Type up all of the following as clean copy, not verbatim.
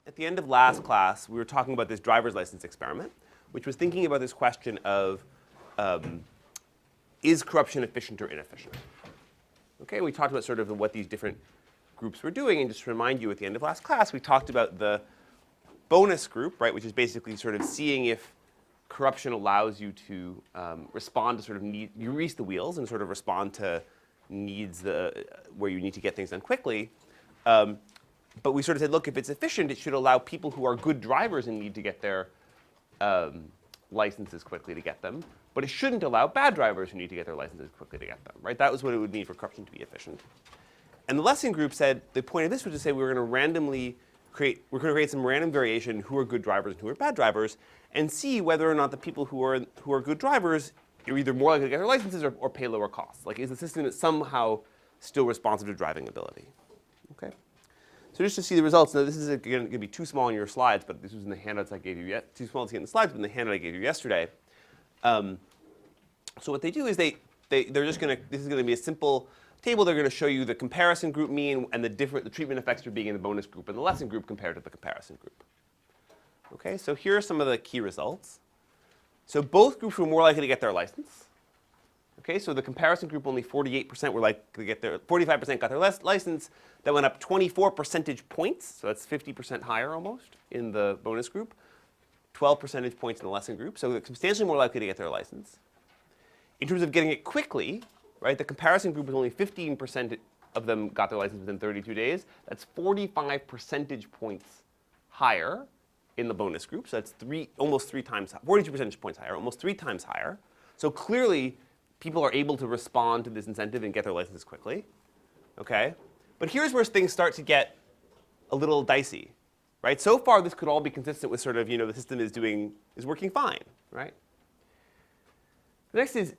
at the end of last class, we were talking about this driver's license experiment, which was thinking about this question of is corruption efficient or inefficient? Okay, we talked about sort of what these different groups were doing, and just to remind you, at the end of last class, we talked about the bonus group, right, which is basically sort of seeing if corruption allows you to respond to sort of need, you grease the wheels and sort of respond to needs where you need to get things done quickly. But we sort of said, look, if it's efficient, it should allow people who are good drivers and need to get their licenses quickly to get them. But it shouldn't allow bad drivers who need to get their licenses quickly to get them, right? That was what it would need for corruption to be efficient. And the lesson group said the point of this was to say we're going to create some random variation who are good drivers and who are bad drivers, and see whether or not the people who are good drivers are either more likely to get their licenses or pay lower costs. Like, is the system somehow still responsive to driving ability? Okay. So just to see the results, now this is going to be too small in your slides, but this was in the handouts I gave you yet. Too small to see in the slides, but in the handout I gave you yesterday. So what they do is they're just going to, this is going to be a simple table. They're going to show you the comparison group mean and the treatment effects for being in the bonus group and the lesson group compared to the comparison group. Okay, so here are some of the key results. So both groups were more likely to get their license. Okay, so the comparison group, only 48% were likely to get their, 45% got their license. That went up 24 percentage points, so that's 50% higher almost in the bonus group. 12 percentage points in the lesson group, so they're substantially more likely to get their license. In terms of getting it quickly, right, the comparison group was only 15% of them got their license within 32 days. That's 45 percentage points higher in the bonus group. So that's almost 3 times, 42 percentage points higher, almost 3 times higher. So clearly, people are able to respond to this incentive and get their licenses quickly. Okay? But here's where things start to get a little dicey. Right? So far, this could all be consistent with sort of, the system is working fine, right? The next is,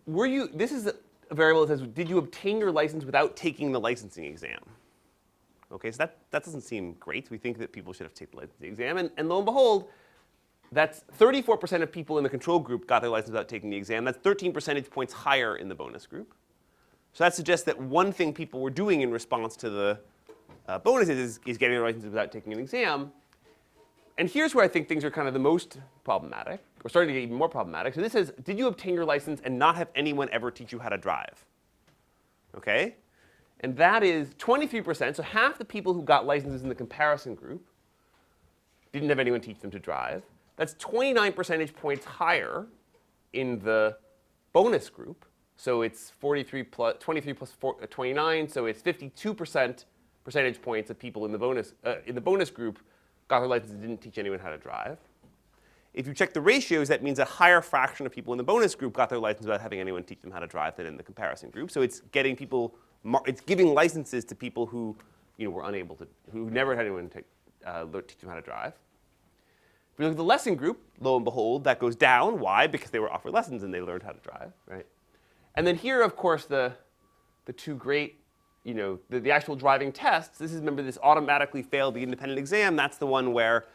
this is a variable that says, did you obtain your license without taking the licensing exam? Okay, so that doesn't seem great. We think that people should have taken the licensing exam. And lo and behold, that's 34% of people in the control group got their license without taking the exam. That's 13 percentage points higher in the bonus group. So that suggests that one thing people were doing in response to the bonuses is getting their license without taking an exam. And here's where I think things are kind of the most problematic, or starting to get even more problematic. So this says, did you obtain your license and not have anyone ever teach you how to drive? Okay? And that is 23%, so half the people who got licenses in the comparison group didn't have anyone teach them to drive. That's 29 percentage points higher in the bonus group. So it's 23 plus 29, so it's 52% percentage points of people in the bonus group got their license and didn't teach anyone how to drive. If you check the ratios, that means a higher fraction of people in the bonus group got their license without having anyone teach them how to drive than in the comparison group. So it's getting people, it's giving licenses to people who were unable to, who never had anyone teach them how to drive. If we look at the lesson group, lo and behold, that goes down. Why? Because they were offered lessons and they learned how to drive, right? And then here, of course, the two great, the actual driving tests. This is, remember, this automatically failed the independent exam. That's the one where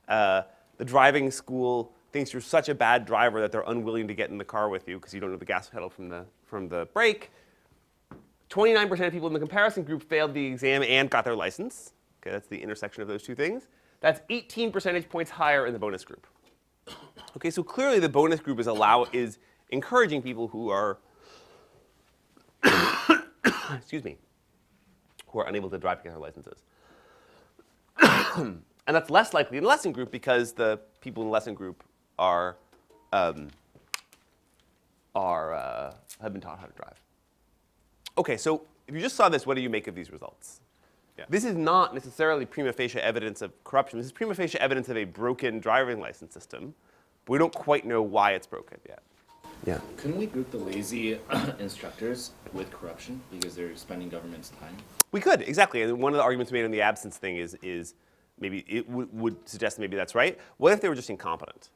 the driving school thinks you're such a bad driver that they're unwilling to get in the car with you because you don't know the gas pedal from the brake. 29% of people in the comparison group failed the exam and got their license. Okay, that's the intersection of those two things. That's 18 percentage points higher in the bonus group. Okay, so clearly the bonus group is encouraging people who are excuse me, who are unable to drive to get their licenses. And that's less likely in the lesson group because the people in the lesson group have been taught how to drive. Okay, so if you just saw this, what do you make of these results? Yeah. This is not necessarily prima facie evidence of corruption. This is prima facie evidence of a broken driving license system. But we don't quite know why it's broken yet. Yeah. Couldn't we group the lazy instructors with corruption because they're spending government's time? We could, exactly. And one of the arguments made on the absence thing is maybe it would suggest maybe that's right. What if they were just incompetent?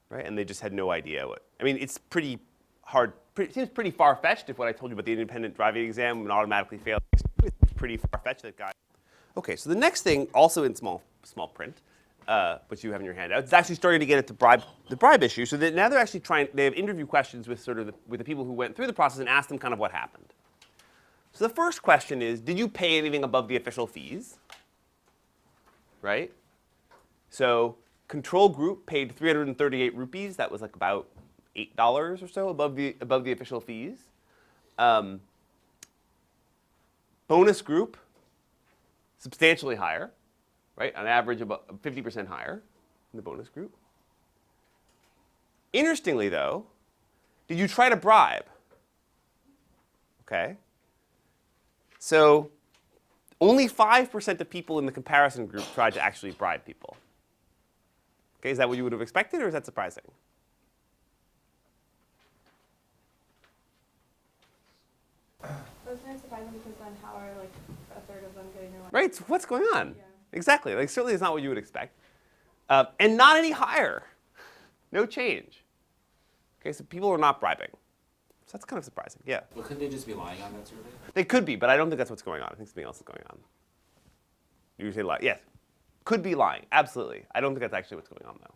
Right? And they just had no idea what. I mean, it's pretty hard. It seems pretty far-fetched if what I told you about the independent driving exam would automatically fail. It's pretty far-fetched that guy. Okay, so the next thing, also in small print, but you have in your handout, it's actually starting to get at the bribe issue. So that now they're actually they have interview questions with with the people who went through the process and asked them kind of what happened. So the first question is, did you pay anything above the official fees? right? So control group paid 338 rupees. That was like about $8 or so above the official fees. Bonus group, substantially higher, right? On average, about 50% higher in the bonus group. Interestingly, though, did you try to bribe? Okay. So only 5% of people in the comparison group tried to actually bribe people. Okay, is that what you would have expected, or is that surprising? That's kind of surprising because then how are like a third of them getting their license? Right, so what's going on? Yeah. Exactly, like certainly it's not what you would expect. And not any higher, no change. Okay, so people are not bribing. So that's kind of surprising, yeah. Well, couldn't they just be lying on that survey? They could be, but I don't think that's what's going on. I think something else is going on. You say lie, yes. Could be lying, absolutely. I don't think that's actually what's going on though.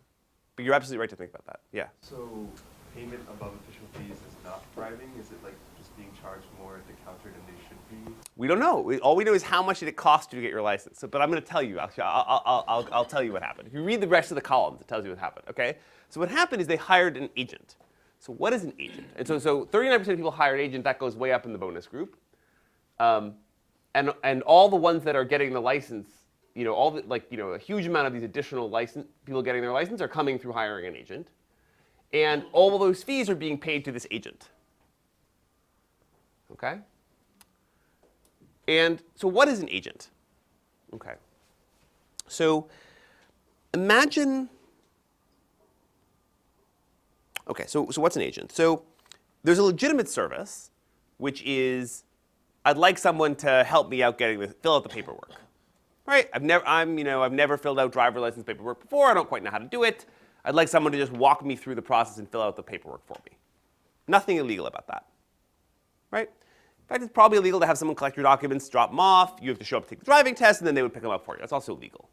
But you're absolutely right to think about that, yeah. So payment above official fees is not bribing? Is it like just being charged more at the counter than they should be? We don't know. All we know is how much did it cost you to get your license. So, but I'm going to tell you. I'll tell you what happened. If you read the rest of the columns, it tells you what happened. Okay. So what happened is they hired an agent. So what is an agent? And so 39% of people hired an agent. That goes way up in the bonus group. And all the ones that are getting the license, a huge amount of these additional people getting their license are coming through hiring an agent. And all of those fees are being paid to this agent. Okay? And so what is an agent? Okay. So imagine, okay, so what's an agent? So there's a legitimate service, which is I'd like someone to help me out fill out the paperwork. Right? I've never filled out driver's license paperwork before. I don't quite know how to do it. I'd like someone to just walk me through the process and fill out the paperwork for me. Nothing illegal about that. Right? In fact, it's probably illegal to have someone collect your documents, drop them off. You have to show up to take the driving test, and then they would pick them up for you. That's also legal.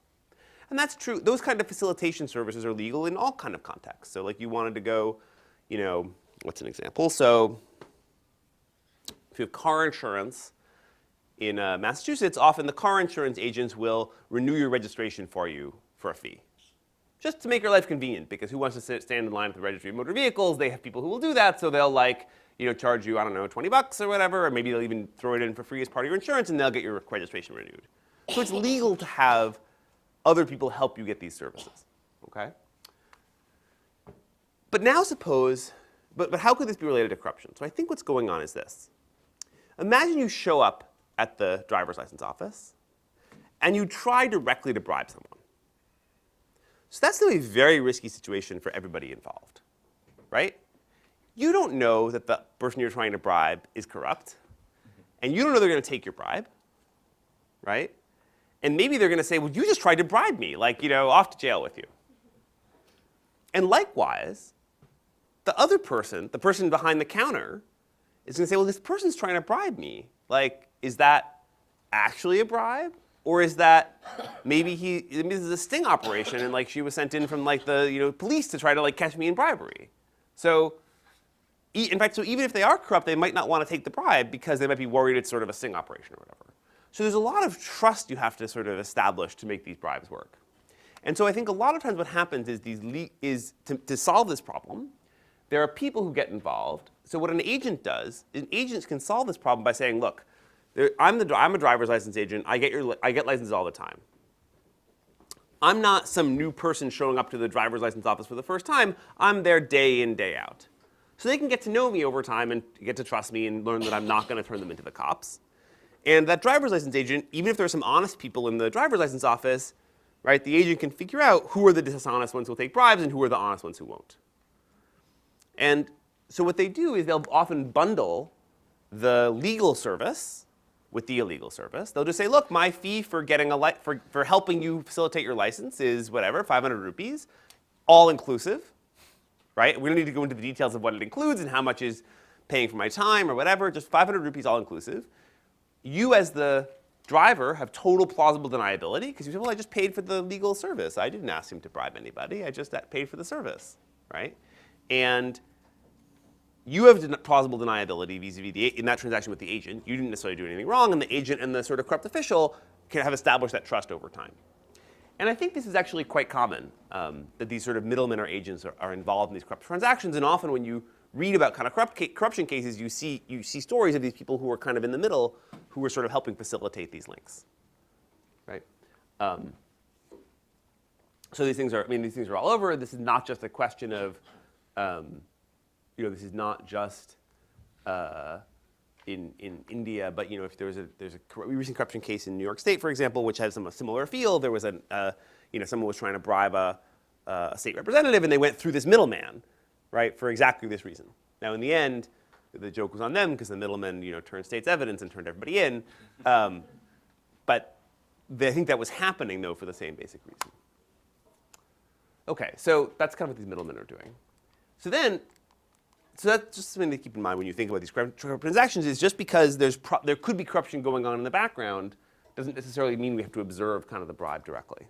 And that's true. Those kind of facilitation services are legal in all kind of contexts. So like you wanted to go, what's an example? So if you have car insurance in Massachusetts, often the car insurance agents will renew your registration for you for a fee. Just to make your life convenient, because who wants to stand in line at the registry of motor vehicles? They have people who will do that, so they'll charge you, I don't know, $20 or whatever, or maybe they'll even throw it in for free as part of your insurance, and they'll get your registration renewed. So it's legal to have other people help you get these services, okay? But now suppose, but how could this be related to corruption? So I think what's going on is this. Imagine you show up at the driver's license office, and you try directly to bribe someone. So that's a very risky situation for everybody involved, right? You don't know that the person you're trying to bribe is corrupt, and you don't know they're going to take your bribe, right? And maybe they're going to say, well, you just tried to bribe me, off to jail with you. And likewise, the other person, the person behind the counter, is going to say, well, this person's trying to bribe me. Is that actually a bribe? Or is that maybe this is a sting operation, and she was sent in from the police to try to catch me in bribery? So in fact, so even if they are corrupt, they might not want to take the bribe because they might be worried it's sort of a sting operation or whatever. So there's a lot of trust you have to sort of establish to make these bribes work. And so I think a lot of times what happens is to solve this problem, there are people who get involved. So what an agent does, an agent can solve this problem by saying, look, I'm a driver's license agent. I get licenses all the time. I'm not some new person showing up to the driver's license office for the first time. I'm there day in, day out. So they can get to know me over time and get to trust me and learn that I'm not going to turn them into the cops. And that driver's license agent, even if there are some honest people in the driver's license office, right, the agent can figure out who are the dishonest ones who will take bribes and who are the honest ones who won't. And so what they do is they'll often bundle the legal service with the illegal service. They'll just say, look, my fee for getting for helping you facilitate your license is whatever, 500 rupees, all inclusive, right? We don't need to go into the details of what it includes and how much is paying for my time or whatever, just 500 rupees all inclusive. You as the driver have total plausible deniability because you say, well, I just paid for the legal service. I didn't ask him to bribe anybody. I just paid for the service, right? And you have plausible deniability vis-a-vis in that transaction with the agent. You didn't necessarily do anything wrong, and the agent and the sort of corrupt official have established that trust over time. And I think this is actually quite common, that these sort of middlemen or agents are involved in these corrupt transactions. And often when you read about kind of corruption cases, you see stories of these people who are kind of in the middle, who are sort of helping facilitate these links, right? So these things are, I mean, these things are all over. This is not just a question of, this is not just in India, but if there's a recent corruption case in New York State, for example, which has a similar feel. There was someone was trying to bribe a state representative, and they went through this middleman, right, for exactly this reason. Now, in the end, the joke was on them because the middleman, turned state's evidence and turned everybody in. But I think that was happening, though, for the same basic reason. Okay, so that's kind of what these middlemen are doing. So that's just something to keep in mind when you think about these corrupt transactions. Is just because there could be corruption going on in the background doesn't necessarily mean we have to observe kind of the bribe directly.